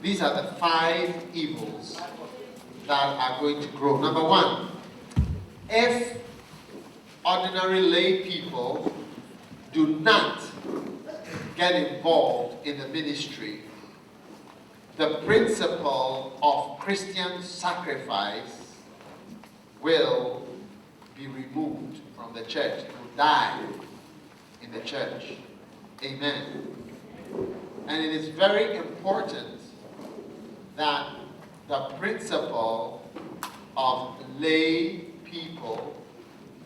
These are the 5 evils that are going to grow. Number 1, if ordinary lay people do not get involved in the ministry, the principle of Christian sacrifice will be removed from the church. It will die in the church. Amen. And it is very important that the principle of lay people,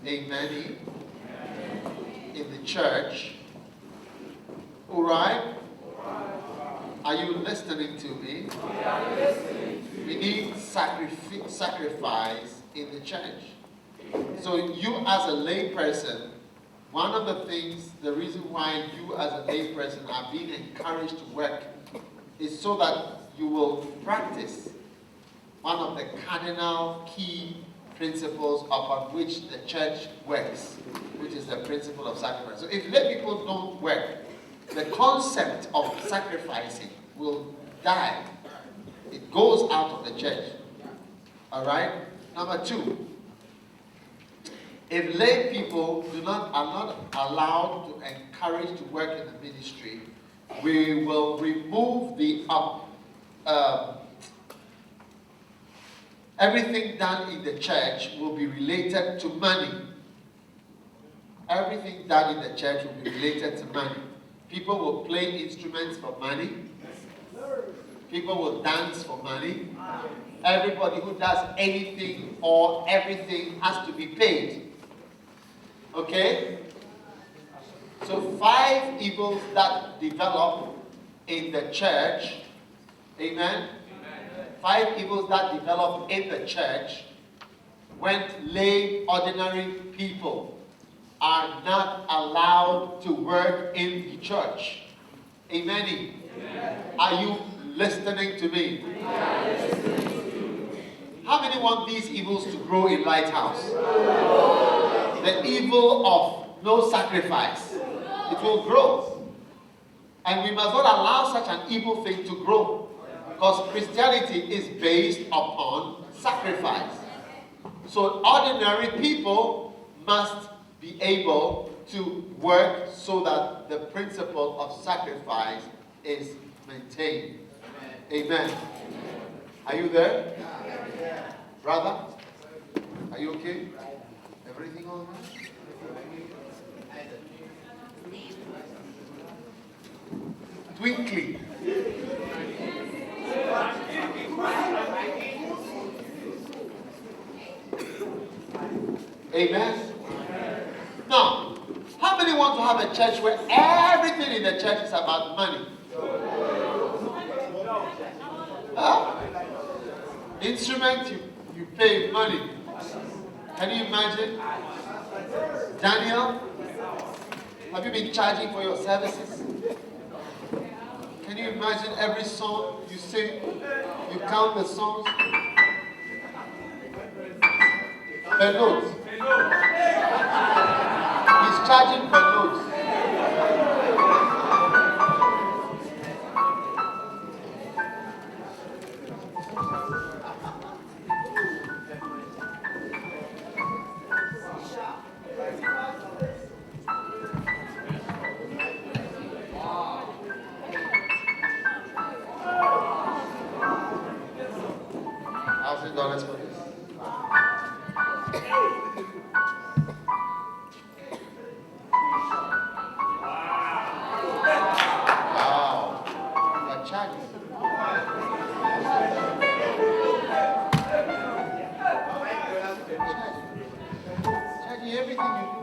amen, in the church. All right? Are you listening to me? We need sacrifice in the church. So you as a lay person, one of the things, the reason why you as a lay person are being encouraged to work is so that you will practice one of the cardinal key principles upon which the church works, which is the principle of sacrifice. So if lay people don't work, the concept of sacrificing will die. It goes out of the church. All right? Number 2, if lay people are not allowed to encourage to work in the ministry, we will remove the everything done in the church will be related to money. Everything done in the church will be related to money. People will play instruments for money. People will dance for money. Everybody who does anything or everything has to be paid. Okay? So 5 evils that develop in the church. Amen? 5 evils that develop in the church when lay ordinary people are not allowed to work in the church. Amen? Are you listening to me? How many want these evils to grow in Lighthouse? The evil of no sacrifice. It will grow. And we must not allow such an evil thing to grow. Because Christianity is based upon sacrifice. So ordinary people must be able to work so that the principle of sacrifice is maintained. Amen. Are you there? Brother? Are you okay? Everything all right? Twinkly. Amen. Now, how many want to have a church where everything in the church is about money? Huh? Instrument, you pay money. Can you imagine? Daniel, have you been charging for your services? Can you imagine every song you sing? You count the songs? Per note. He's charging per note. $1,000 for this. Wow. You're charging. Charging everything you do.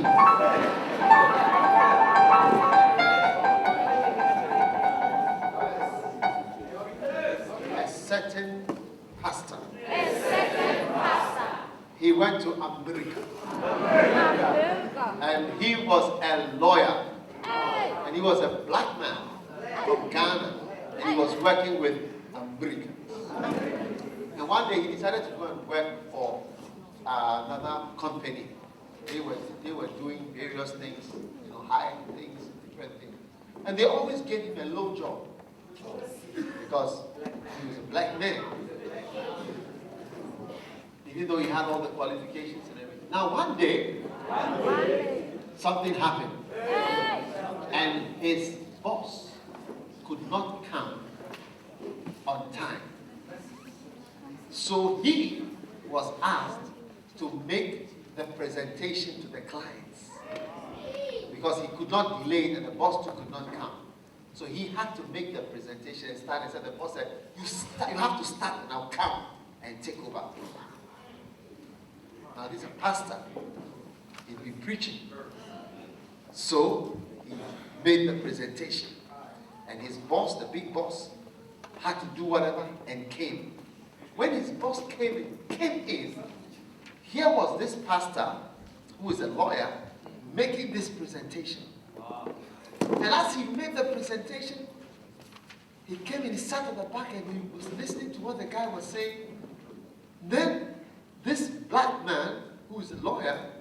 A certain pastor. He went to America. And he was a lawyer. And he was a black man from Ghana. And he was working with Americans. And one day he decided to go and work for another company. They were doing various things, high things, different things. And they always gave him a low job. Because he was a black man. Even though he had all the qualifications and everything. Now one day, something happened. And his boss could not come on time. So he was asked to make the presentation to the clients. Because he could not delay and the boss too could not come. So he had to make the presentation and start. And so the boss said, you have to start and I'll come and take over. Now this is a pastor. He'd been preaching. So he made the presentation. And his boss, the big boss, had to do whatever and came. When his boss came in, here was this pastor, who is a lawyer, making this presentation. And as he made the presentation, he came and he sat at the back and he was listening to what the guy was saying. Then this black man, who is a lawyer,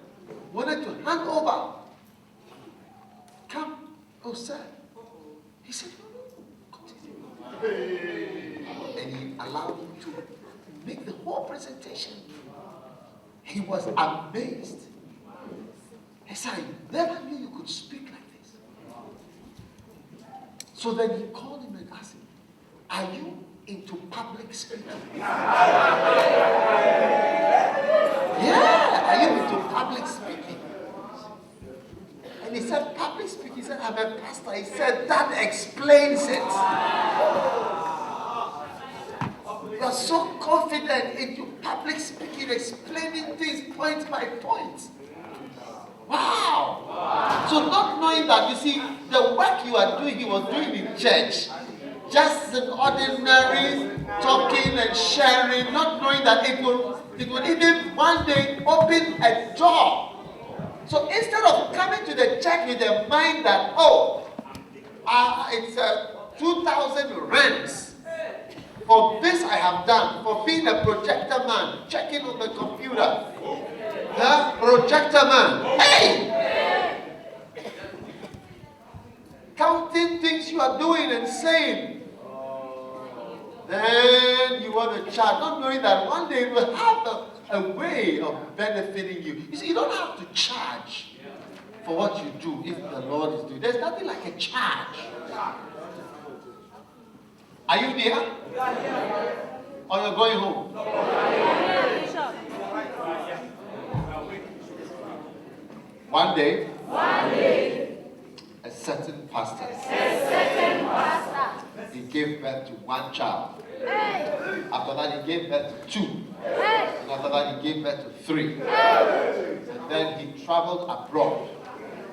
wanted to hand over. Come, oh sir. He said, no, continue. And he allowed him to make the whole presentation. He was amazed. He said, I never knew you could speak like this. So then he called him and asked him, are you into public speaking? Yeah, are you into public speaking? And he said, public speaking? He said, I'm a pastor. He said, that explains it. You are so confident into public speaking, explaining things point by point. Wow! So not knowing that, you see, the work you are doing, he was doing in church. Just an ordinary talking and sharing, not knowing that it would even one day open a door. So instead of coming to the church with the mind that, it's 2,000 rands. For this I have done, for being a projector man, checking on the computer. The projector man. Hey! Counting things you are doing and saying. Then you want to charge, not knowing that one day it will have a way of benefiting you. You see, you don't have to charge for what you do if the Lord is doing. There's nothing like a charge. Are you there? Or you're going home? One day, a certain pastor, he gave birth to one child. After that, he gave birth to two. And after that, he gave birth to three. And then he traveled abroad,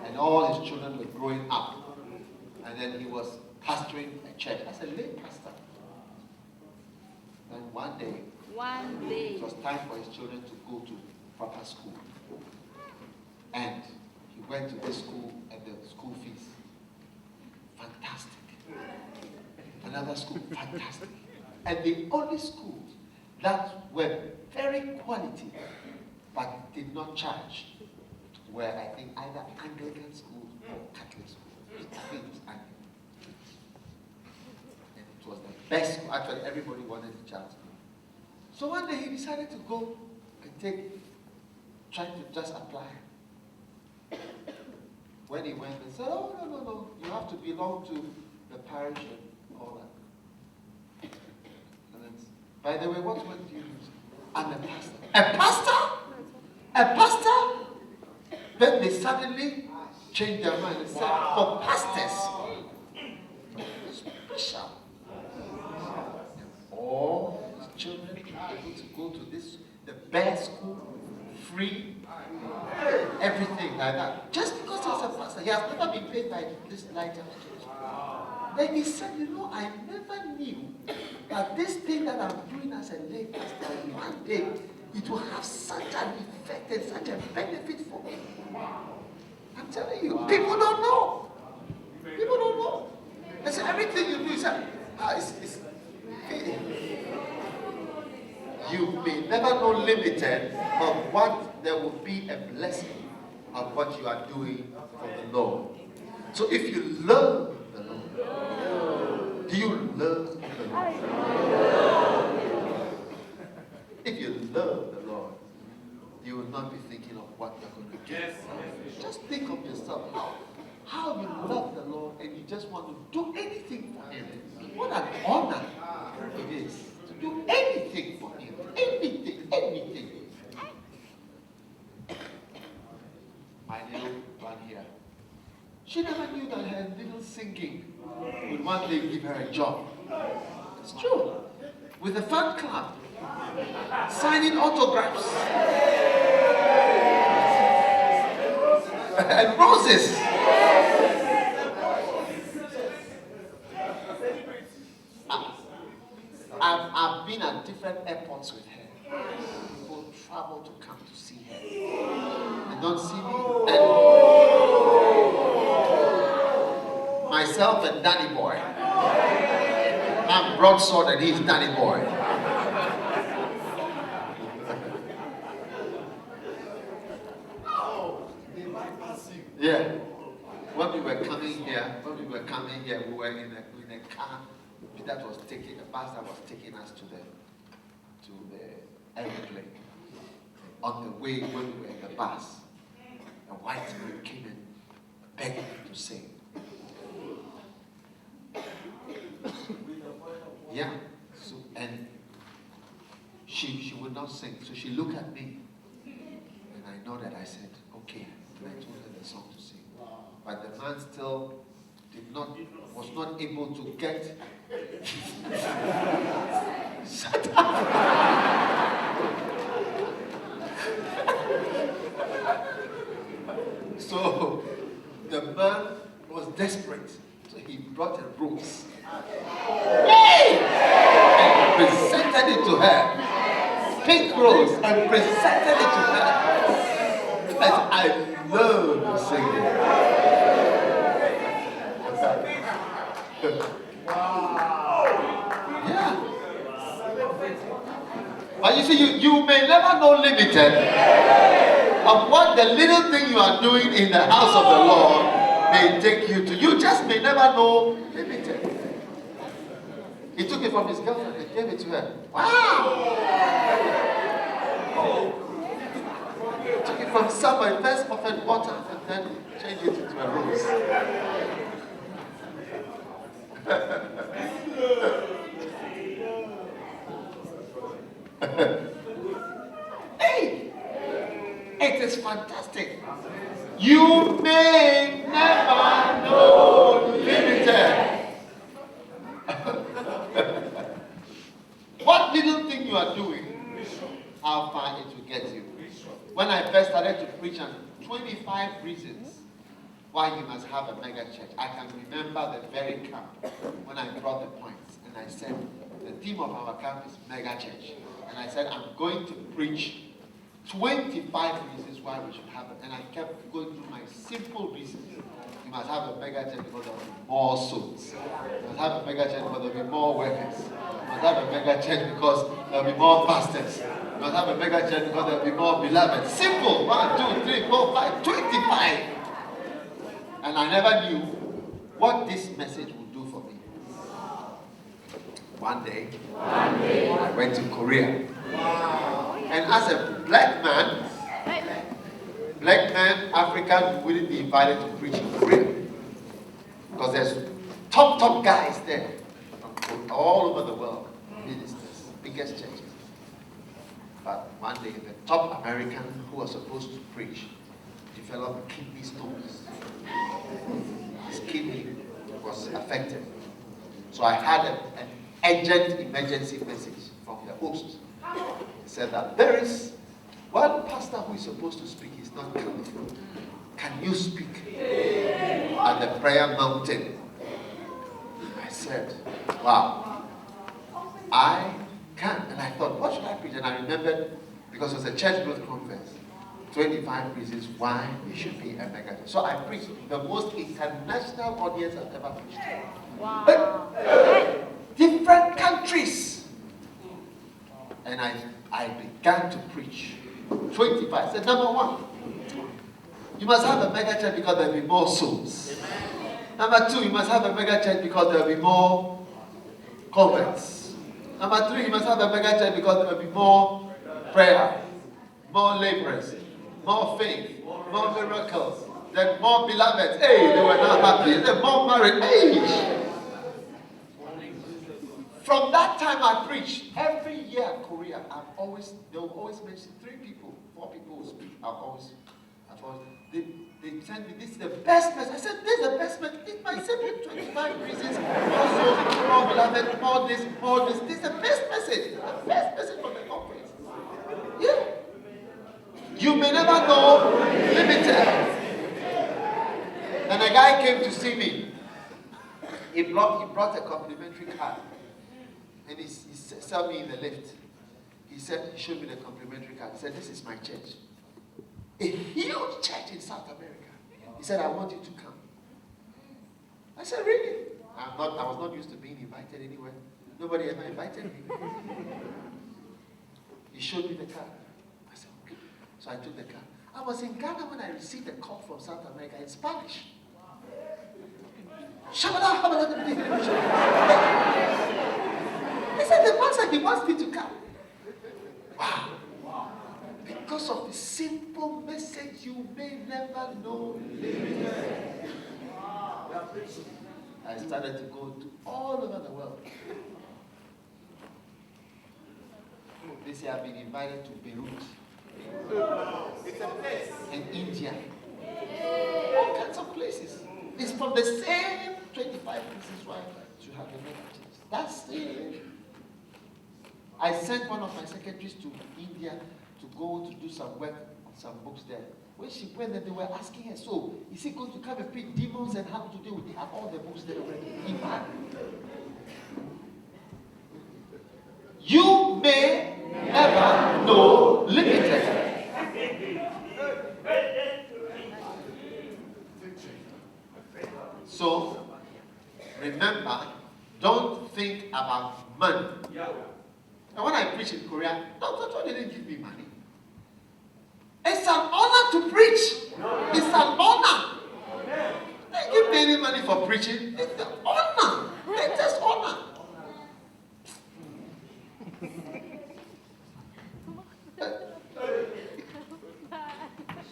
and all his children were growing up. And then he was pastoring a church as a lay pastor. Then one day, it was time for his children to go to proper school. And he went to this school and the school fees. Fantastic. Another school, fantastic. And the only schools that were very quality but did not charge were, I think, either Anglican schools or Catholic schools. I think it was Anglican. And it was the best school. Actually, everybody wanted the child school. So one day he decided to go and try to just apply. When he went, they said, oh, no, you have to belong to the parish and all that. And then, by the way, what word do you use? I'm a pastor. A pastor? A pastor? Then they suddenly changed their mind and said, for pastors, special. And all his children are able to go to this, the best school, free, Everything like that. Just because he's a pastor, he has never been paid by this light church. Then he said, I never knew that this thing that I'm doing as a lay pastor, one day, it will have such an effect and such a benefit for me. I'm telling you, people don't know. People don't know. They say everything you do is you may never know limited of what there will be a blessing of what you are doing for the Lord. So if you love the Lord, do you love the Lord? If you love the Lord, you will not be thinking of what you're going to do. Just think of yourself, how you love the Lord and you just want to do anything for Him. What an honor it is to do anything for Him. Anything, anything. My little one here, she never knew that her little singing would one day give her a job. It's true. With a fan club, signing autographs, and roses. I've been at different airports with her. People travel to come to see her. They don't see me. And myself and Danny Boy. I'm Broadsword and he's Danny Boy. Yeah. When we were coming here, we were in a car that was taking, the bus that was taking us to the airplane. On the way, when we were in the bus, a white man came and begged me to sing. Yeah. So, and she would not sing. So she looked at me, and I know that I said, okay. And I told her the song to sing. But the man still was not able to get. Shut up! So the man was desperate. So he brought a rose. Hey! And presented it to her. Pink rose, and presented it to her. And I love singing. Yeah. But you see, you may never know limited of what the little thing you are doing in the house of the Lord may take you to. You just may never know limited. He took it from his girlfriend and gave it to her. Wow! He took it from somebody, first offered water and then changed it into a rose. Hey! It is fantastic. You may never know limited. What little thing you are doing, how far it will get you. When I first started to preach on 25 reasons why you must have a mega church, I can remember the very camp when I brought the points and I said, the theme of our camp is mega church. And I said, I'm going to preach 25 reasons why we should have it. And I kept going through my simple reasons. You must have a mega church because there will be more souls. You must have a mega church because there will be more workers. You must have a mega church because there will be more pastors. You must have a mega church because there will be more beloved. Simple. 1, 2, 3, 4, 5, 25. And I never knew what this message would do for me. One day, I went to Korea. Wow. And as a black man, African, wouldn't be invited to preach in Korea. Because there's top guys there from all over the world, ministers, biggest churches. But one day, the top American who was supposed to preach developed kidney stones. His kidney was affected. So I had an urgent emergency message from the host. He said that there is One pastor who is supposed to speak is not coming. Can you speak at the prayer mountain? I said, wow, I can. And I thought, what should I preach? And I remembered, because it was a church growth conference, 25 reasons why we should be a mega church. So I preached the most international audience I've ever preached. Wow. But different countries. And I began to preach. 25. I said, number one, you must have a mega church because there will be more souls. Number two, you must have a mega church because there will be more converts. Number three, you must have a mega church because there will be more prayer, more laborers, more faith, more miracles, then more beloveds. Hey, they were not happy. Then more married. Hey! From that time I preached, every year in Korea, they will always mention 3 people, 4 people will speak. They send me, this is the best message. I said, this is the best message. It might say 25 reasons, more souls, more beloved, more this, more this. This is the best message. The best message from the conference. Yeah. You may never know, limited. And a guy came to see me. He brought a complimentary card. And he saw me in the lift. He showed me the complimentary card. He said, this is my church. A huge church in South America. He said, I want you to come. I said, really? I was not used to being invited anywhere. Nobody ever invited me. He showed me the card. I said, okay. So I took the card. I was in Ghana when I received a call from South America in Spanish. He said, the man said he wants me to come. Wow. Because of the simple message, you may never know. I started to go to all over the world. This year I've been invited to Beirut. It's a place. And India. All kinds of places. It's from the same 25 reasons why you have the mega church. That's it. I sent one of my secretaries to India to go to do some work on some books there. When she went there, they were asking her, so is he going to come and preach demons and how to deal with it? They have all the books there already. In fact, you may never know limited. So, remember, don't think about money. And when I preach in Korea, Dr. didn't give me money. It's an honor to preach. It's an honor. They didn't give me any money for preaching. It's an honor. It's just honor.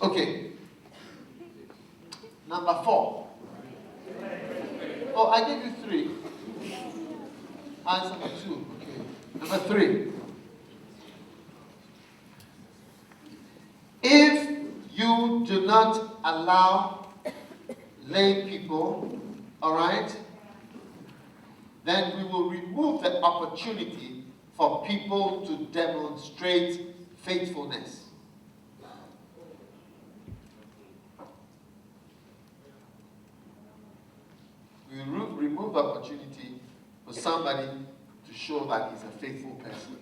Okay. Number 4. Oh, I gave you 3. Answer number 2. Okay. Number 3. If you do not allow lay people, all right, then we will remove the opportunity for people to demonstrate faithfulness. We will remove the opportunity for somebody to show that he's a faithful person.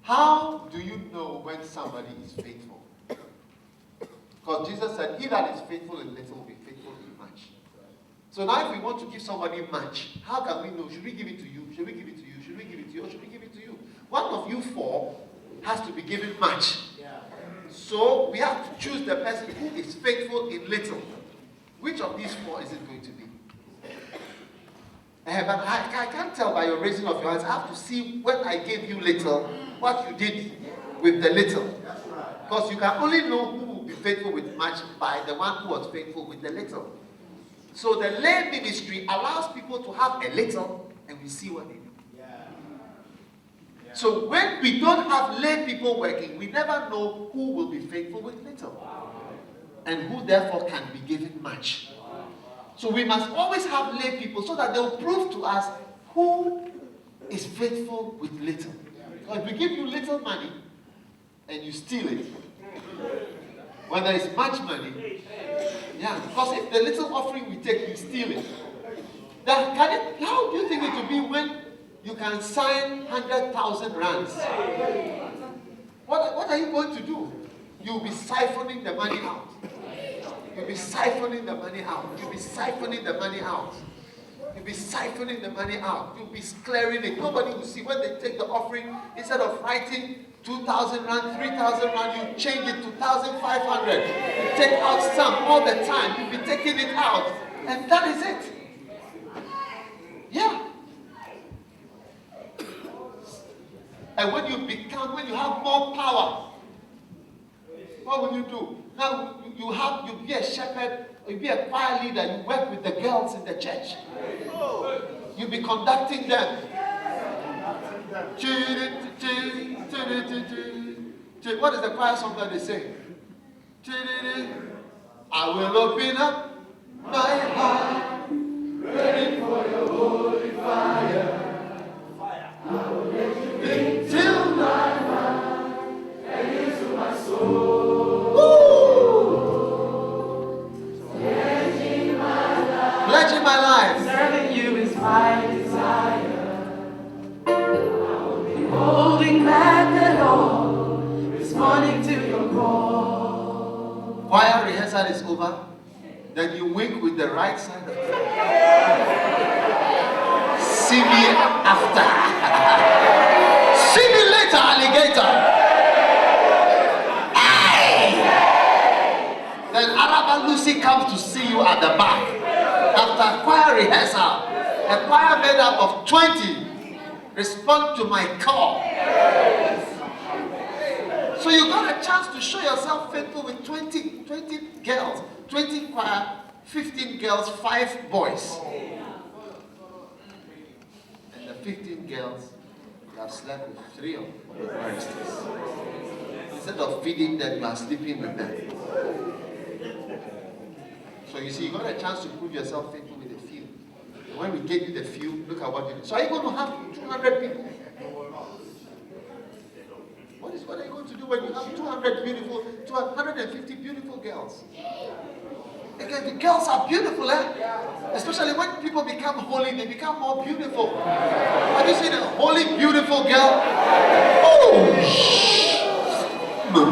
How do you know when somebody is faithful? Because Jesus said, he that is faithful in little will be faithful in much. So now if we want to give somebody much, how can we know? Should we give it to you? Should we give it to you? Should we give it to you? Or should we give it to you? One of you 4 has to be given much. So we have to choose the person who is faithful in little. Which of these 4 is it going to be? But I can't tell by your raising of your hands. I have to see when I gave you little, what you did with the little. Because you can only know who will be faithful with much by the one who was faithful with the little. So the lay ministry allows people to have a little and we see what they do. So when we don't have lay people working, we never know who will be faithful with little. And who therefore can be given much. So we must always have lay people so that they will prove to us who is faithful with little. Because if we give you little money, and you steal it. When there is much money, yeah, because if the little offering we take, you steal it. How do you think it will be when you can sign 100,000 rands? What are you going to do? You'll be siphoning the money out. You'll be siphoning the money out. You'll be siphoning the money out. You'll be siphoning the money out. You'll be clearing it. Nobody will see. When they take the offering, instead of writing 2,000 rand, 3,000 rand, you change it to 1,500. You take out some all the time. You'll be taking it out. And that is it. Yeah. And when you have more power, what will you do? Now you be a shepherd, you be a choir leader, you work with the girls in the church. You'll be conducting them. What is the choir song that they sing? I will open up my heart, ready for your holy fire. I will let you into my mind and into my soul. Pledging my life. Serving you is my desire. I will be holding back at all, responding to your call. Choir rehearsal is over. Then you wink with the right side of the See me after. See me later, alligator. Aye. Then Araba Lucy comes to see you at the back. After choir rehearsal, a choir made up of 20 respond to my call. So you got a chance to show yourself faithful with 20 girls, 20 choir, 15 girls, 5 boys. And the 15 girls, you have slept with 3 of the choristers. Instead of feeding them, you are sleeping with them. So you see, you got a chance to prove yourself faithful with a few. And when we gave you the few, look at what you did. So are you going to have 200 people? What are you going to do when you have 250 beautiful girls? Again, the girls are beautiful, especially when people become holy, they become more beautiful. Have you seen a holy, beautiful girl? Oh, no.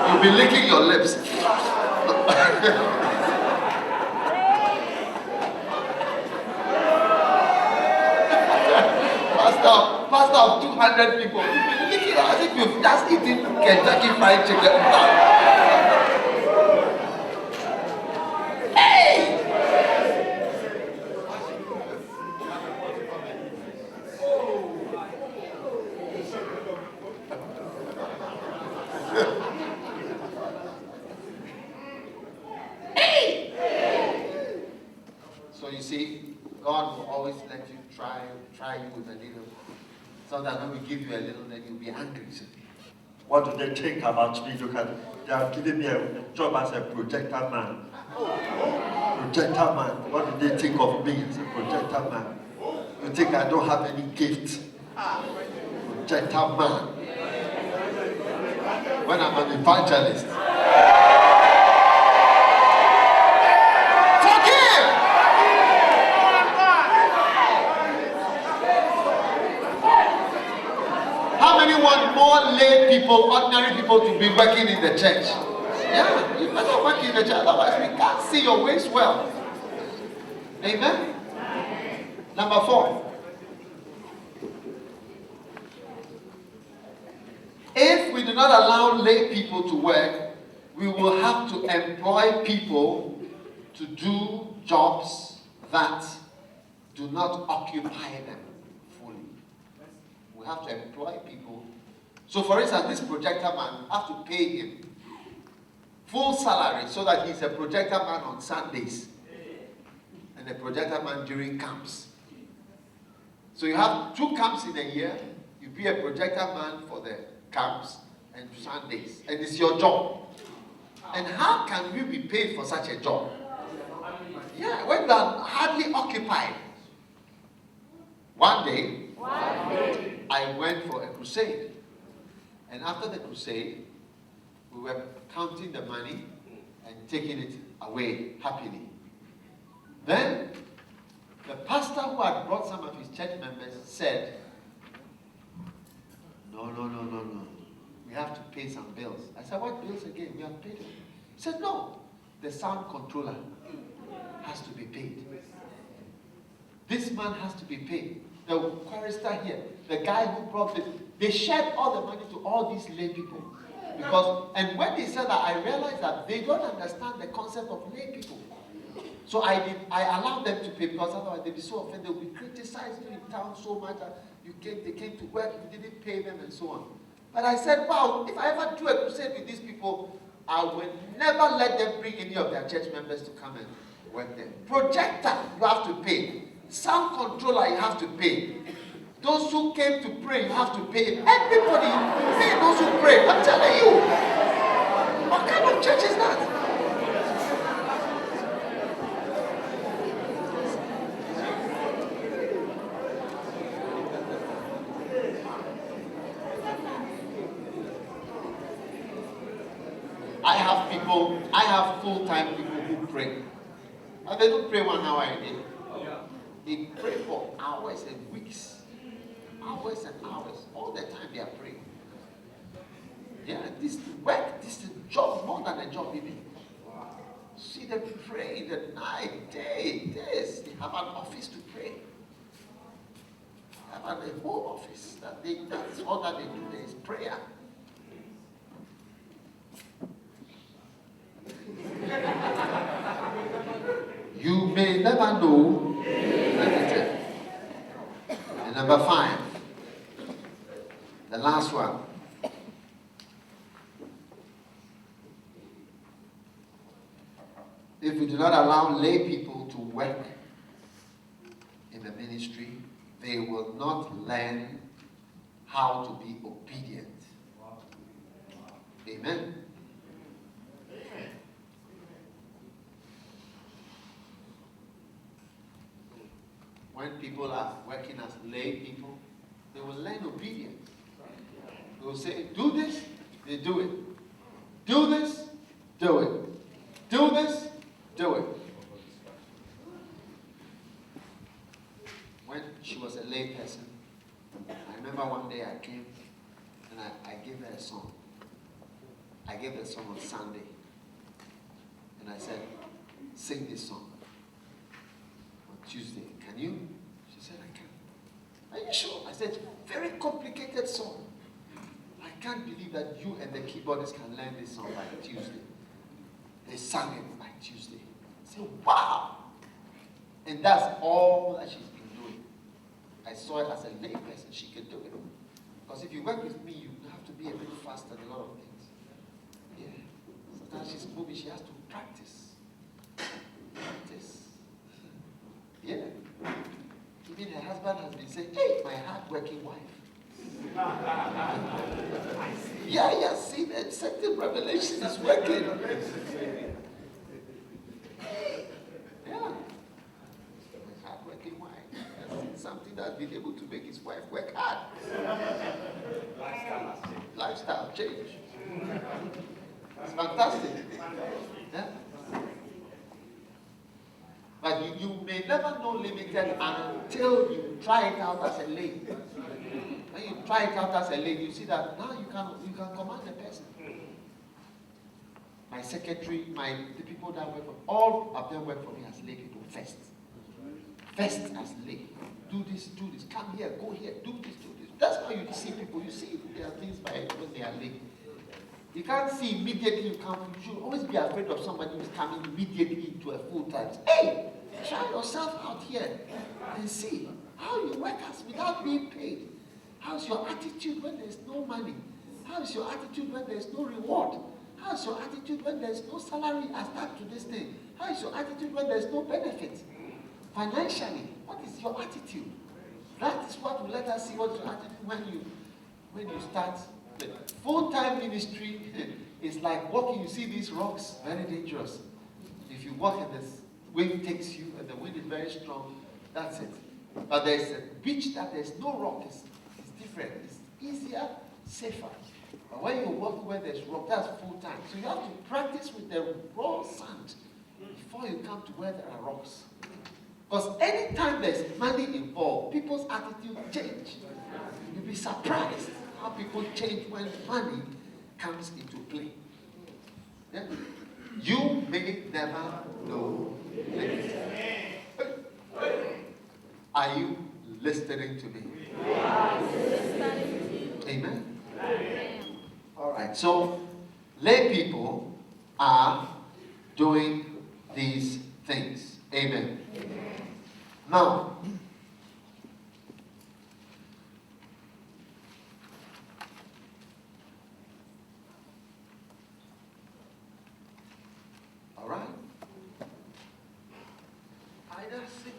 You'll be licking your lips. Pastor of 200 people. You'll be licking as if you've just eaten Kentucky Fried Chicken. Hey! So you see, God will always let you try you with a little. So that when we give you a little, then you'll be angry. What do they think about me? Look at, they are giving me a job as a projector man. Projector man. What do they think of me as a projector man? You think I don't have any gift? Projector man. When I'm an evangelist. Want more lay people, ordinary people to be working in the church. Yeah, you better work in the church, otherwise we can't see your ways well. Amen? Number 4. If we do not allow lay people to work, we will have to employ people to do jobs that do not occupy them fully. We have to employ people. So for instance, this projector man, have to pay him full salary so that he's a projector man on Sundays and a projector man during camps. So you have 2 camps in a year, you be a projector man for the camps and Sundays, and it's your job. And how can we be paid for such a job? Yeah, when you are hardly occupied. One day, I went for a crusade. And after the crusade, we were counting the money and taking it away happily. Then, the pastor who had brought some of his church members said, no. We have to pay some bills. I said, what bills again? We have paid it. He said, no. The sound controller has to be paid. This man has to be paid. The chorister here, the guy who brought it, they shared all the money to all these lay people. And when they said that, I realized that they don't understand the concept of lay people. So I allowed them to pay, because otherwise they'd be so offended. They would be criticized in town so much that they came to work, you didn't pay them, and so on. But I said, wow, if I ever do a crusade with these people, I will never let them bring any of their church members to come and work there. Projector, you have to pay. Sound controller, you have to pay. Those who came to pray, you have to pay. Everybody, pay those who pray. I'm telling you. What kind of church is that? I have full-time people who pray. And they don't pray 1 hour a day. They pray for hours and weeks. Hours and hours. All the time they are praying. Yeah, this work, this is a job more than a job even. See them pray the night, day, days. They have an office to pray. They have a whole office. That's all that they do. There is prayer. You may never know. And number 5, the last one. If we do not allow lay people to work in the ministry, they will not learn how to be obedient. Amen. When people are working as lay people, they will learn obedience. They will say, do this, they do it. Do this, do it. Do this, do it. When she was a lay person, I remember one day I came and I gave her a song. I gave her a song on Sunday. And I said, sing this song. Tuesday, can you? She said, I can. Are you sure? I said, very complicated song. I can't believe that you and the keyboardist can learn this song by Tuesday. They sang it by Tuesday. I said, wow. And that's all that she's been doing. I saw it as a lay person. She could do it. Because if you work with me, you have to be a bit fast at a lot of things. Yeah. Sometimes she's moving, she has to practice. Practice. Yeah. Even her husband has been saying, hey, my hard-working wife. Yeah, see, that certain revelation is working. Yeah. My hard-working wife. That's something that's been able to make his wife work hard. Lifestyle change. It's fantastic. Yeah. But you may never know limited until you try it out as a lay. When you try it out as a lay, you see that now you can command the person. My secretary, the people that work for me, all of them work for me as lay people first. First as lay. Do this, come here, go here, do this. That's how you see people. You see their things by when they are lay. You can't see immediately, you should always be afraid of somebody who's coming immediately into a full-time. Hey, try yourself out here and see how you work as without being paid. How's your attitude when there's no money? How's your attitude when there's no reward? How's your attitude when there's no salary attached to this thing? How's your attitude when there's no benefit? Financially, what is your attitude? That is what will let us see what your attitude when you start. The full-time ministry is like walking. You see these rocks, very dangerous. If you walk and the wave takes you and the wind is very strong, that's it. But there's a beach that there's no rock. It's different. It's easier, safer. But when you walk where there's rock, that's full time. So you have to practice with the raw sand before you come to where there are rocks. Because anytime there's money involved, people's attitude change. You'll be surprised how people change when money comes into play. Yeah? You may never know this. Are you listening to me? Amen? All right, so lay people are doing these things. Amen. Now, all right. Either see.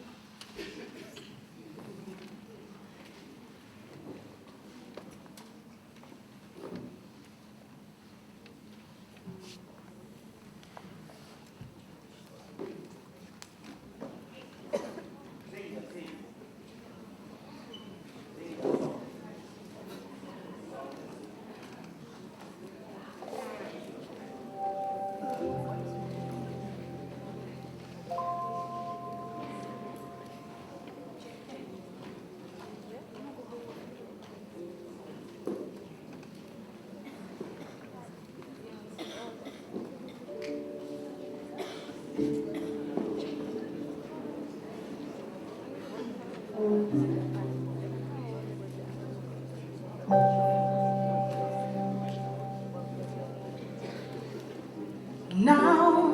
Now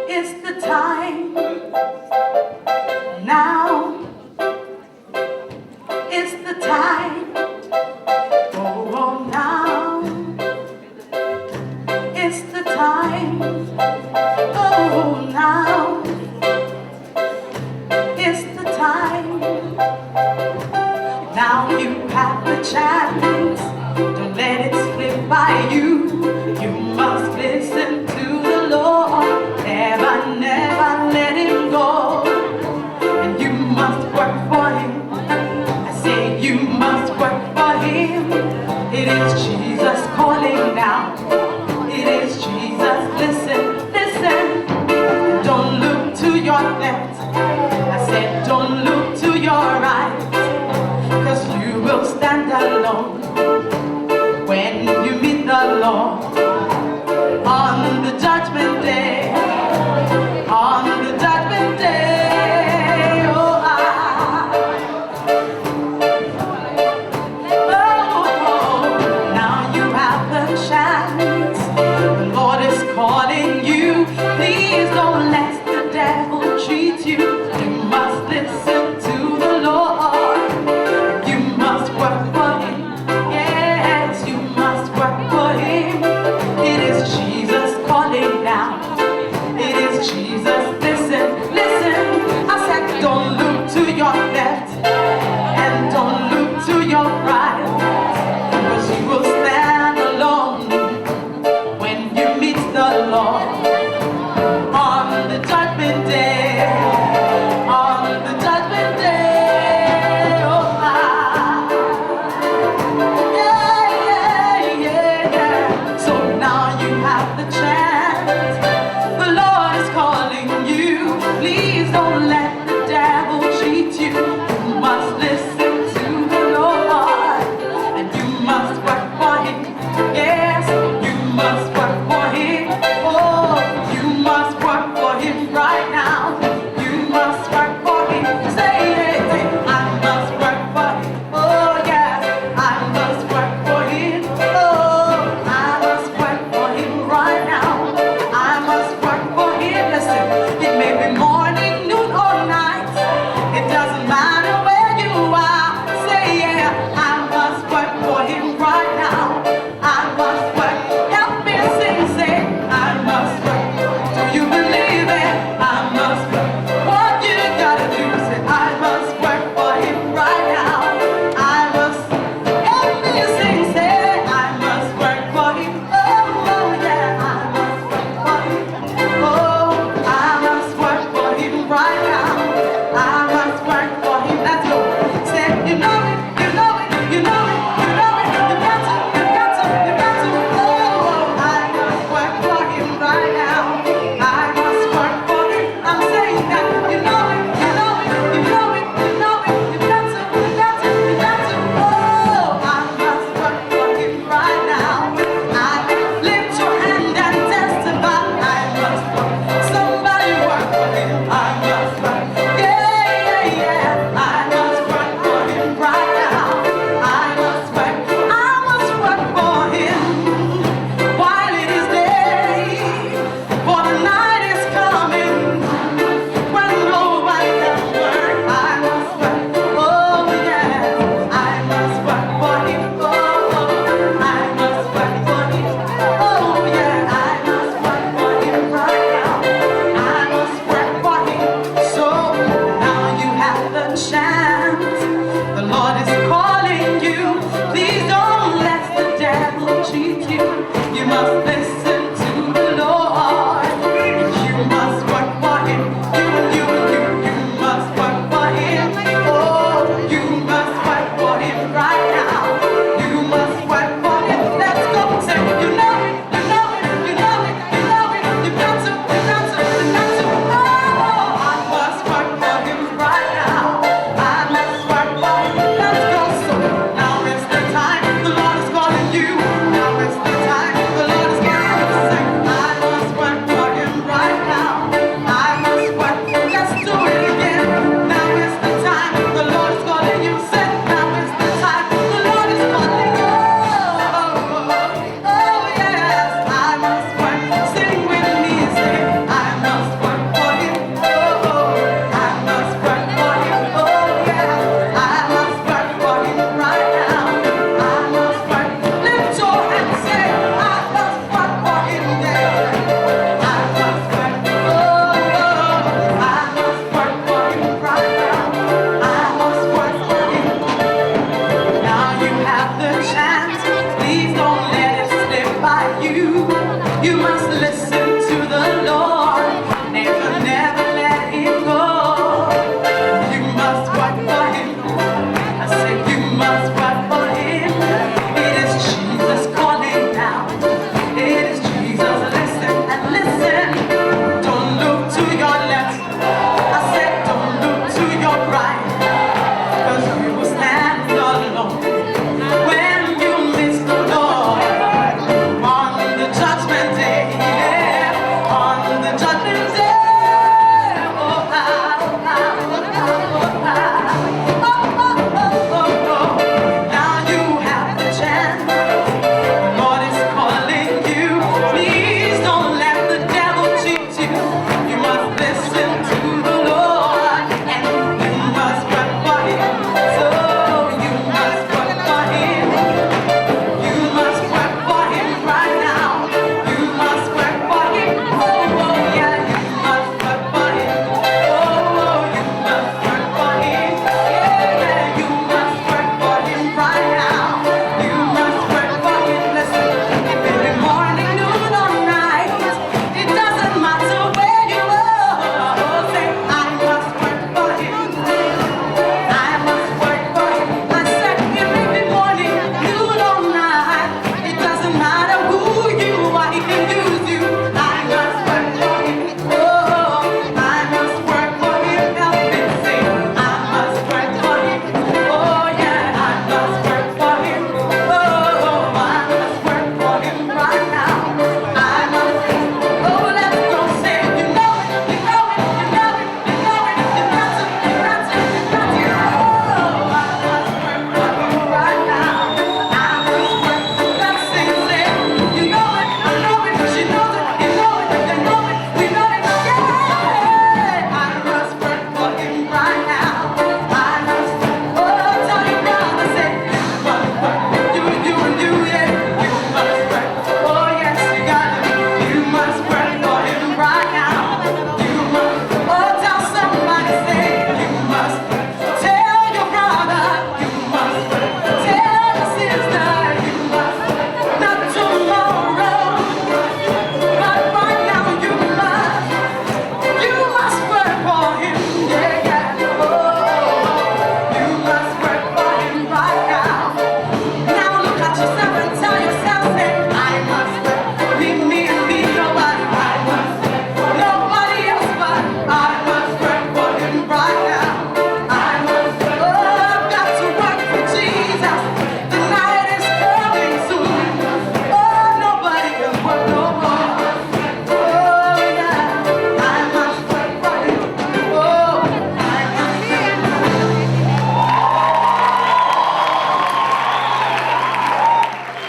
is the time. Now is the time. Oh, now is the time. Oh, now is the time. Now you have the chance. Don't let it slip by you. You must listen to the Lord. Never, never let him go. And you must work for him. I say you must work for him. It is Jesus calling now. It is Jesus. Listen, listen. Don't look to your left. I said don't look to your right. 'Cause you will stand alone when you meet the Lord on the judgment day. On the judgment day, oh, now you have the chance. The Lord is calling you. Please don't let the devil treat you. You must listen to the Lord. You must work for him. Yes, you must work for him. It is Jesus calling now. It is Jesus. Listen, listen. I said don't look to your left and don't look to your right. 'Cause you will stand alone when you meet the Lord on the judgment day. On the judgment day. Oh, yeah. So now you have the chance. The Lord is calling you. judgment